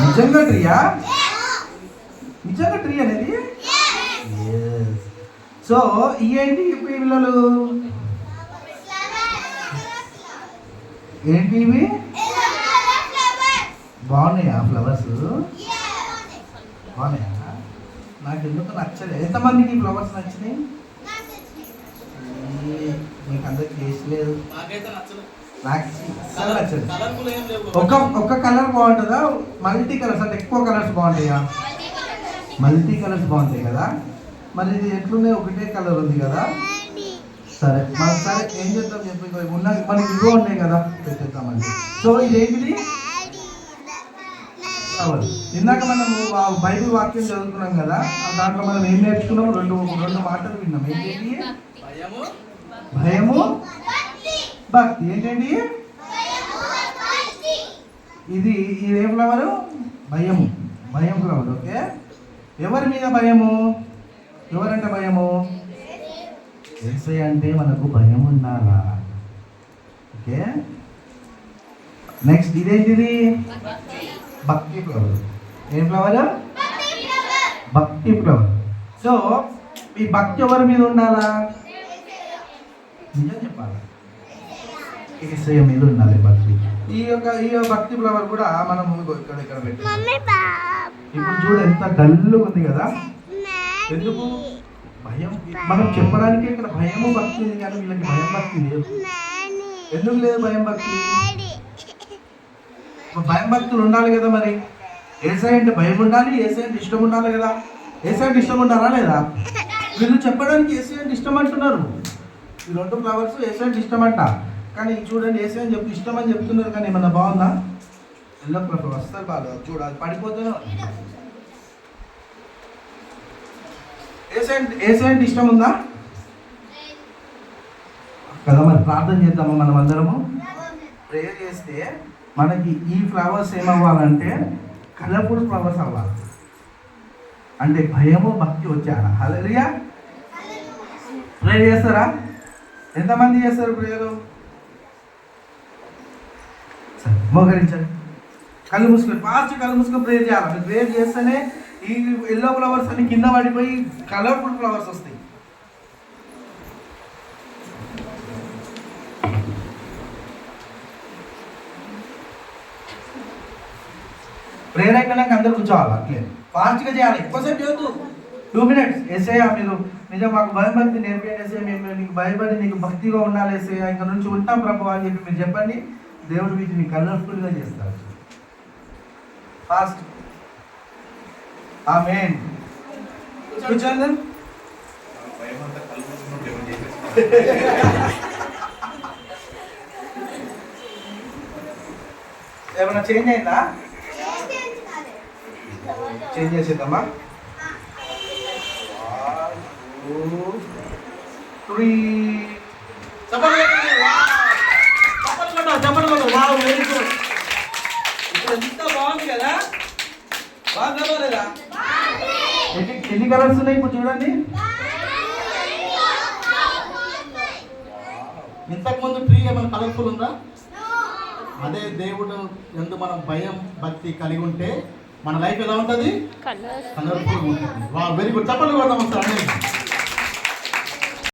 నిజంగా ట్రీయా? నిజంగా ట్రీ అనేది? సో ఏంటి పిల్లలు? ఏంటి ఇవి? బాగున్నాయా ఫ్లవర్స్? బాగున్నాయా? నాకు ఎందుకు నచ్చలేదు. ఎంతమందికి ఫ్లవర్స్ నచ్చినాయి? మీకు అందరికి చేసలేదు. నాకు నచ్చదు. ఒక్క కలర్ బాగుంటుందా? మల్టీ కలర్స్ అంటే ఎక్కువ కలర్స్ బాగుంటాయా? మల్టీ కలర్స్ బాగుంటాయి కదా. మరి ఇది ఎట్లున్నాయి? ఒకటే కలర్ ఉంది కదా. సరే సరే ఏం చేద్దాం చెప్పి ఉన్న మనకి ఇవో ఉన్నాయి కదా, పెట్టేద్దామండి. సో ఇదేంటిది? ఇందాక మనము బైబిల్ వాక్యం చదువుకున్నాం కదా, దాంట్లో మనం ఏం నేర్చుకున్నాము? రెండు మాటలు విన్నాం. ఏంటండి? భయము, భక్తి. ఏంటండి ఇది? ఏ ఫ్లవరు? భయం ఫ్లవర్. ఓకే. ఎవరి మీద భయము? ఎవరంటే భయము? యేసయ్య అంటే మనకు భయం ఉండాలా. ఓకే. నెక్స్ట్ ఇదేంటిది? భక్తి ఫ్లవర్. ఏం ఫ్లవర్? భక్తి ఫ్లవర్. సో ఈ భక్తి ఎవరి మీద ఉండాలా? నిజం చెప్పాలా? యేసయ్య మీద ఉండాలి భక్తి. ఈ భక్తి ఫ్లవర్ కూడా మనం ఇక్కడ పెట్టి ఇప్పుడు చూడు ఎంత డల్గా ఉంది కదా. ఎందుకు? భయం. మనం చెప్పడానికి ఇక్కడ భయము భక్తి ఉంది కానీ వీళ్ళకి భయం భక్తి లేదు. ఎందుకు లేదు భయం భక్తి? భయం భక్తులు ఉండాలి కదా. మరి యేసయ్య అంటే భయం ఉండాలి, యేసయ్య అంటే ఇష్టం ఉండాలి కదా. యేసయ్య అంటే ఇష్టం ఉండాలా లేదా? వీళ్ళు చెప్పడానికి యేసయ్య అంటే ఇష్టం అంటున్నారు. ఈ రెండు ఫ్లవర్స్ యేసయ్య అంటే ఇష్టం అంట, కానీ చూడండి యేసయ్య అని చెప్పి ఇష్టం అని చెప్తున్నారు, కానీ ఏమన్నా బాగుందా? ఎల్లో ఫ్లవర్ వస్తారు బాగా. చూడాలి పడిపోతూనే. యేసయ్య అంటే ఇష్టం ఉందా కదా? మరి ప్రార్థన చేద్దామా మనం అందరము? ప్రేయర్ చేస్తే మనకి ఈ ఫ్లవర్స్ ఏమవ్వాలంటే కలర్ఫుల్ ఫ్లవర్స్ అవ్వాలి. అంటే భయము భక్తి వచ్చారా? హల్లెలూయా. ప్రేయర్ చేస్తారా? ఎంతమంది చేస్తారు ప్రేయరు? సరే మోకరించండి, కళ్ళు మూసుకొని ఫాస్ట్ కళ్ళు మూసుకొని ప్రేయర్ చేయాలి. మీరు ప్రేయర్ చేస్తేనే ఈ ఎల్లో ఫ్లవర్స్ అన్ని కింద పడిపోయి కలర్ఫుల్ ఫ్లవర్స్ వస్తాయి. ప్రేయర్ అయిపోయినాక అందరు కూర్చోవాలి. అట్లే ఫాస్ట్గా చేయాలి, ఎక్కువసేపు చేయొద్దు. 2 minutes. యేసయ్య మీరు నిజం మాకు భయభక్తి నేర్పేయండి యేసయ్య, మేము నీకు భయపడి నీకు భక్తిగా ఉండాలి యేసయ్య, ఇంకా నుంచి ఉంటాం ప్రభు అని చెప్పి మీరు చెప్పండి. దేవుడు వీటిని కలర్ఫుల్గా చేస్తారు. ఫాస్ట్. ఆమేన్. కూర్చోండి. ఏమన్నా చేంజ్ అయిందా? చేంజ్ చేసేద్దామా? 1 2 3. చెప్పండి. Wow, very good. ఇప్పుడు ఎంత బాగుంది కదా. బాగా లేదా? ఎన్ని కలర్స్ ఉన్నాయి ఇప్పుడు చూడండి. ఇంతకుముందు ట్రీ ఏమైనా కలర్ఫుల్ ఉందా? అదే దేవుడు ఎందు మనం భయం భక్తి కలిగి ఉంటే మన లైఫ్ ఎలా ఉంటుంది? కలర్ఫుల్ ఉంటుంది. Very good. చెప్పండి కొడదాం ఒకసారి.